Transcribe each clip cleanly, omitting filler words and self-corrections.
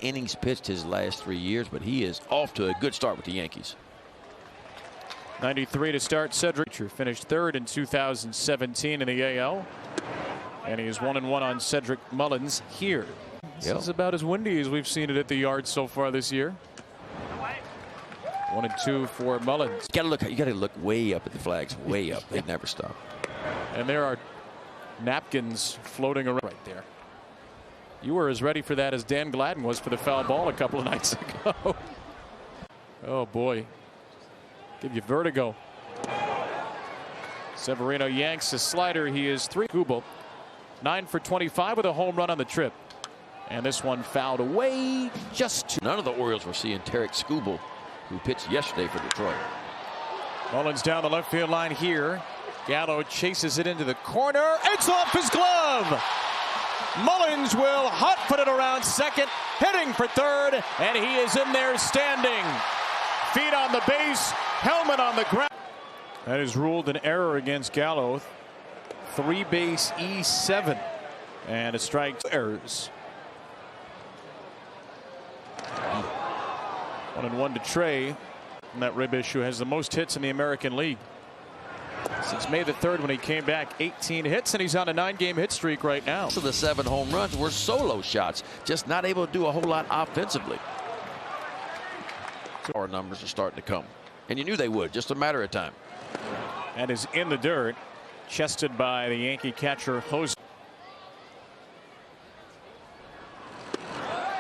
innings pitched his last 3 years, but he is off to a good start with the Yankees. 93 to start. Cedric finished third in 2017 in the AL. And he is 1-1 on Cedric Mullins here. This is about as windy as we've seen it at the yard so far this year. 1-2 for Mullins. You gotta look way up at the flags, way up. They never stop. And there are napkins floating around right there. You were as ready for that as Dan Gladden was for the foul ball a couple of nights ago. Oh boy. Give you vertigo. Severino yanks a slider. He is 3. Kubel 9 for 25 with a home run on the trip. And this one fouled away just to. None of the Orioles were seeing Tarek Skubal, who pitched yesterday for Detroit. Mullins down the left field line here. Gallo chases it into the corner. It's off his glove. Mullins will hot-foot it around second, hitting for third, and he is in there standing. Feet on the base, helmet on the ground. That is ruled an error against Gallo. 3-base E7, and a strike. Errors. 1-1 to Trey. And that rib issue has the most hits in the American League since May the 3rd when he came back. 18 hits, and he's on a 9-game hit streak right now. So the 7 home runs were solo shots, just not able to do a whole lot offensively. Our numbers are starting to come, and you knew they would, just a matter of time. And is in the dirt, chested by the Yankee catcher Jose.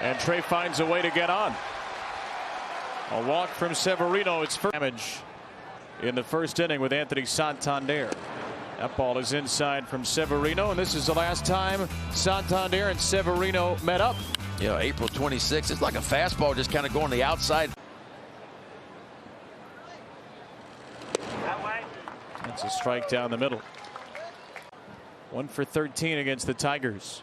And Trey finds a way to get on. A walk from Severino. It's first damage in the first inning with Anthony Santander. That ball is inside from Severino, and this is the last time Santander and Severino met up. Yeah, April 26th. It's like a fastball just kind of going the outside. That's a strike down the middle. 1 for 13 against the Tigers.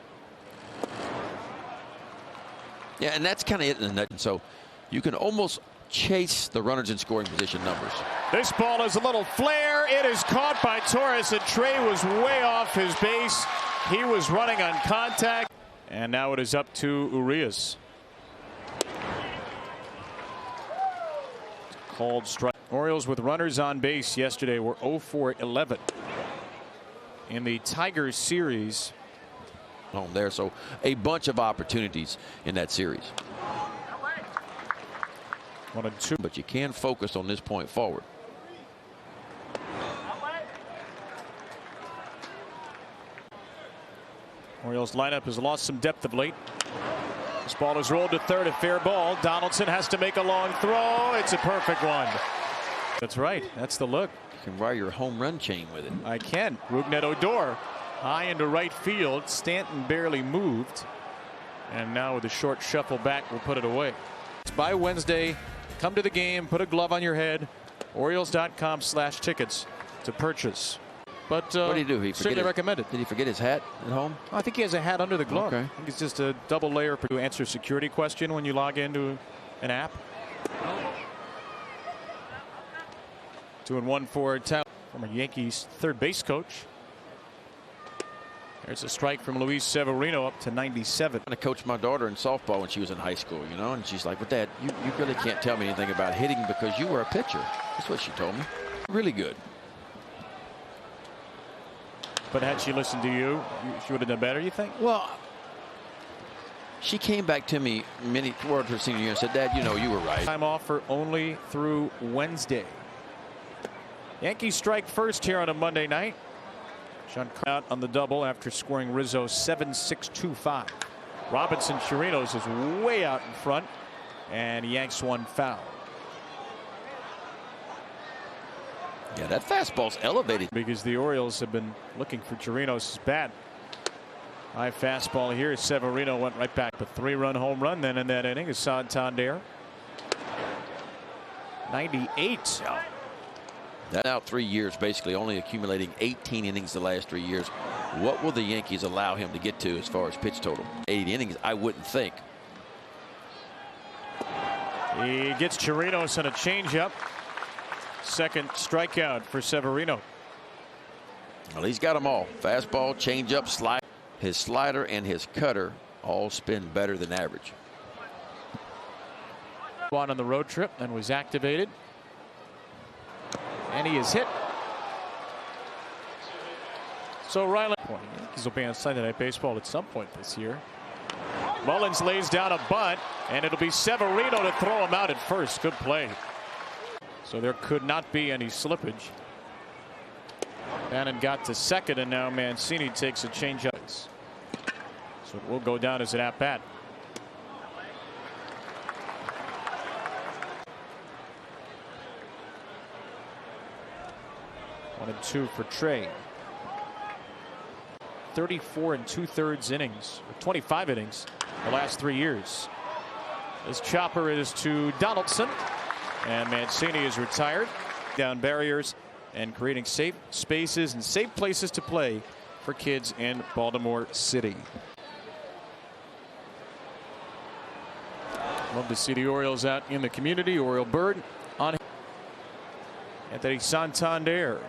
Yeah, and that's kind of it in the nut. So you can almost chase the runners in scoring position numbers. This ball is a little flare. It is caught by Torres, and Trey was way off his base. He was running on contact. And now it is up to Urias. Called strike. Orioles with runners on base yesterday were 0 for 11 in the Tigers series. Home there, so a bunch of opportunities in that series. 1-2. But you can focus on this point forward. Orioles lineup has lost some depth of late. This ball is rolled to third, a fair ball. Donaldson has to make a long throw. It's a perfect one. That's right. That's the look. You can ride your home run chain with it. I can. Rougned Odor high into right field. Stanton barely moved. And now with a short shuffle back, we'll put it away. It's by Wednesday. Come to the game. Put a glove on your head. Orioles.com/tickets to purchase. But what did he do? He certainly recommend it. Did he forget his hat at home? I think he has a hat under the glove. Okay. I think it's just a double layer to answer a security question when you log into an app. 2-1 for Tao, former Yankees third base coach. There's a strike from Luis Severino up to 97. I coached my daughter in softball when she was in high school, you know, and she's like, "But Dad, you really can't tell me anything about hitting because you were a pitcher." That's what she told me. Really good. But had she listened to you, she would have done better, you think? Well, she came back to me towards her senior year and said, "Dad, you know, you were right." Time offer only through Wednesday. Yankees strike first here on a Monday night. John out on the double after scoring Rizzo 7-6-2-5. Robinson Chirinos is way out in front, and he yanks one foul. Yeah, that fastball's elevated. Because the Orioles have been looking for Chirinos' bat. High fastball here. Severino went right back. A 3-run home run then in that inning is Santander. 98. Yeah. That's now 3 years, basically only accumulating 18 innings the last 3 years. What will the Yankees allow him to get to as far as pitch total? 8 innings, I wouldn't think. He gets Chirinos on a changeup. Second strikeout for Severino. Well, he's got them all. Fastball, changeup, slide. His slider and his cutter all spin better than average. On the road trip and was activated. And he is hit. So Riley, Yankees will be on Sunday Night Baseball at some point this year. Mullins lays down a bunt, and it'll be Severino to throw him out at first. Good play. So there could not be any slippage. Bannon got to second, and now Mancini takes a changeup. So it will go down as an at-bat. One and two for Trey. 34 2/3 innings, or 25 innings the last 3 years. This chopper is to Donaldson, and Mancini is retired. Down barriers and creating safe spaces and safe places to play for kids in Baltimore City. Love to see the Orioles out in the community. Oriole Bird on Anthony Santander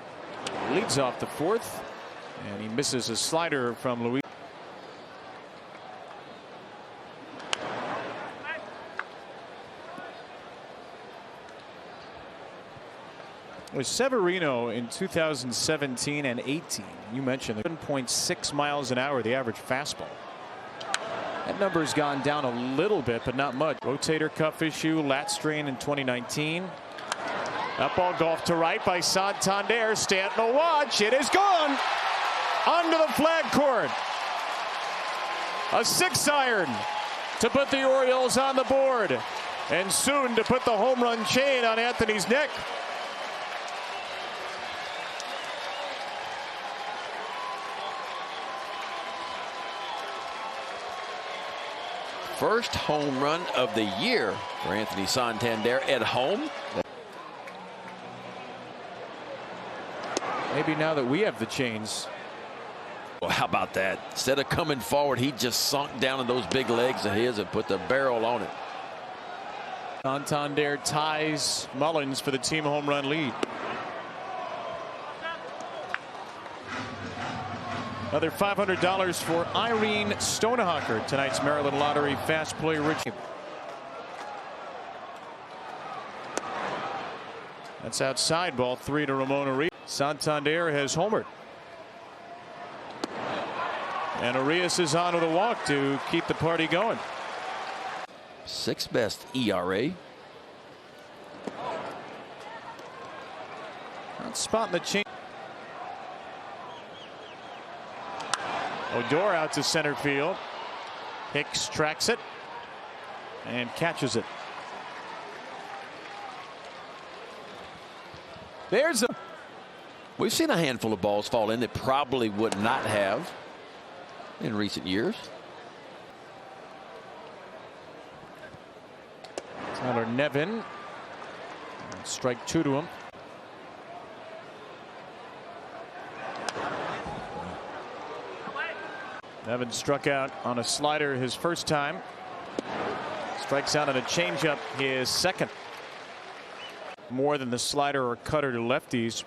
leads off the fourth, and he misses a slider from Luis. With Severino in 2017 and 18, you mentioned 7.6 miles an hour, the average fastball. That number's gone down a little bit, but not much. Rotator cuff issue, lat strain in 2019. That ball golfed to right by Santander. Stanton will watch. It is gone under the flag court. A 6-iron to put the Orioles on the board, and soon to put the home run chain on Anthony's neck. First home run of the year for Anthony Santander at home. Maybe now that we have the chains. Well, how about that? Instead of coming forward, he just sunk down in those big legs of his and put the barrel on it. Santander ties Mullins for the team home run lead. Another $500 for Irene Stonehocker, tonight's Maryland Lottery Fast Play Rich. That's outside, ball 3 to Ramon Arias. Santander has homered. And Arias is on with a walk to keep the party going. 6th best ERA. Not spotting the change. Odor out to center field. Hicks tracks it and catches it. There's a. We've seen a handful of balls fall in that probably would not have in recent years. Tyler Nevin. Strike 2 to him. Nevin struck out on a slider his first time. Strikes out on a changeup his second. More than the slider or cutter to lefties.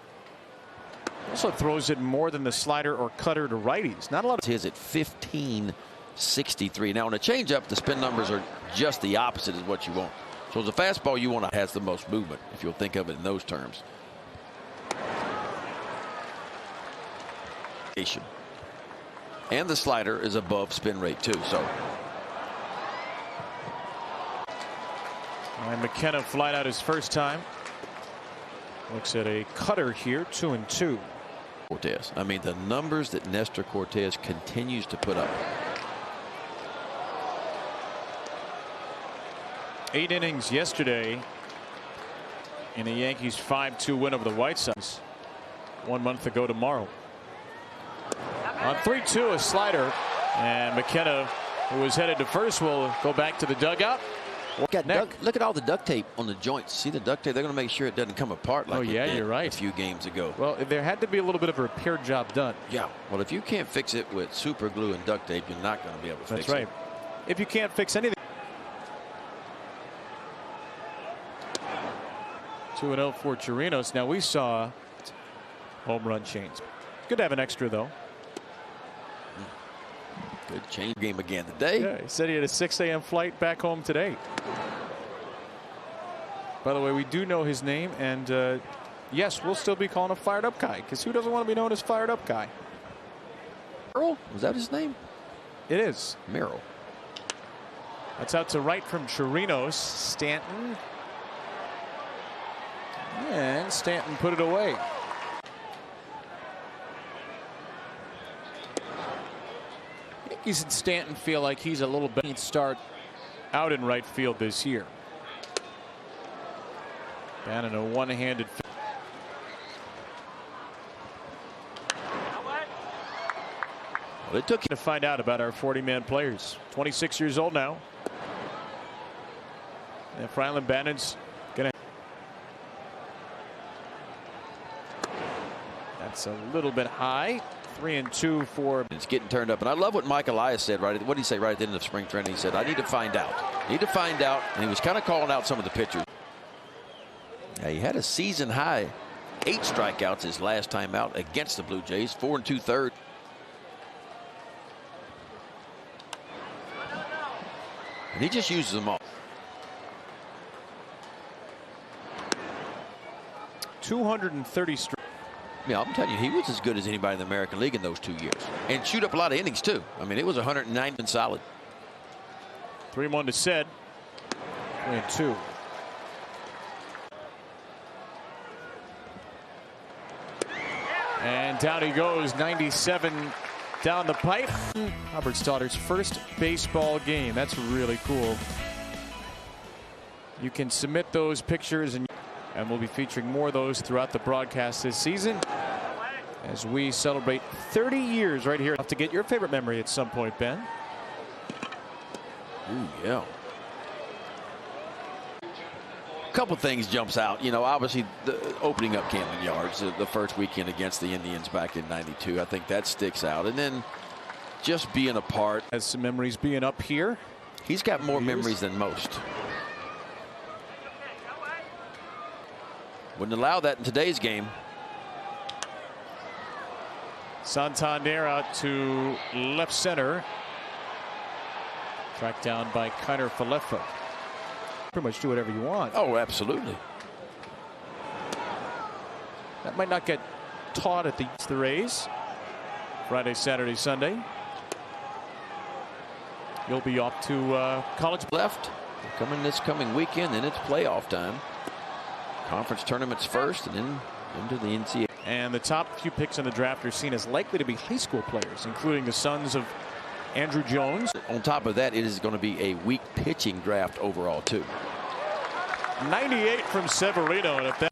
Also throws it more than the slider or cutter to righties. Not a lot of his at 1563. Now on a changeup, the spin numbers are just the opposite of what you want. So as a fastball, you want to has the most movement, if you'll think of it in those terms. And the slider is above spin rate too. So. And McKenna flied out his first time. Looks at a cutter here, 2-2. Cortez. I mean, the numbers that Nestor Cortez continues to put up. 8 innings yesterday in the Yankees' 5-2 win over the White Sox 1 month ago tomorrow. On 3-2, a slider, and McKenna, who was headed to first, will go back to the dugout. Look at all the duct tape on the joints. See the duct tape? They're going to make sure it doesn't come apart like it did you're right. a few games ago. Well, there had to be a little bit of a repair job done. Yeah. Well, if you can't fix it with super glue and duct tape, you're not going to be able to fix it. That's right. If you can't fix anything. 2-0 for Chirinos. Now we saw home run chains. Good to have an extra though. Good change game again today. Yeah, he said he had a 6 a.m. flight back home today. By the way, we do know his name, and yes, we'll still be calling him Fired Up Guy, because who doesn't want to be known as Fired Up Guy? Merrill? Was that his name? It is. Merrill. That's out to right from Chirinos. Stanton. And Stanton put it away. Yankees and Stanton feel like he's a little bit start out in right field this year. Bannon a one-handed. Well, it took To find out about our 40-man players. 26 years old now. And Franklin Bannon's gonna. That's a little bit high. 3-2 for. It's getting turned up, and I love what Mike Elias said. Right, what did he say right at the end of spring training? He said, "I need to find out. Need to find out." And he was kind of calling out some of the pitchers. Yeah, he had a season high 8 strikeouts his last time out against the Blue Jays. 4 2/3. And he just uses them all. 230 straight. Yeah, I'm telling you, he was as good as anybody in the American League in those 2 years, and shoot up a lot of innings too. I mean, it was 109 and solid. 3-1 to Sed. 3-2. And down he goes. 97 down the pipe. Robert Stotter's first baseball game. That's really cool. You can submit those pictures, and we'll be featuring more of those throughout the broadcast this season as we celebrate 30 years right here. Have to get your favorite memory at some point, Ben. Ooh, yeah. A couple things jumps out. You know, obviously the opening up Camden Yards the first weekend against the Indians back in '92. I think that sticks out. And then just being a part. Has some memories being up here. He's got more memories than most. Wouldn't allow that in today's game. Santander out to left center. Tracked down by Kiner Falefa. Pretty much do whatever you want. Oh, absolutely. That might not get taught at the Rays. Friday, Saturday, Sunday. You'll be off to college. Left. Coming this coming weekend, then it's playoff time. Conference tournaments first, and then into the NCAA. And the top few picks in the draft are seen as likely to be high school players, including the sons of Andrew Jones. On top of that, it is going to be a weak pitching draft overall, too. 98 from Severino. And if that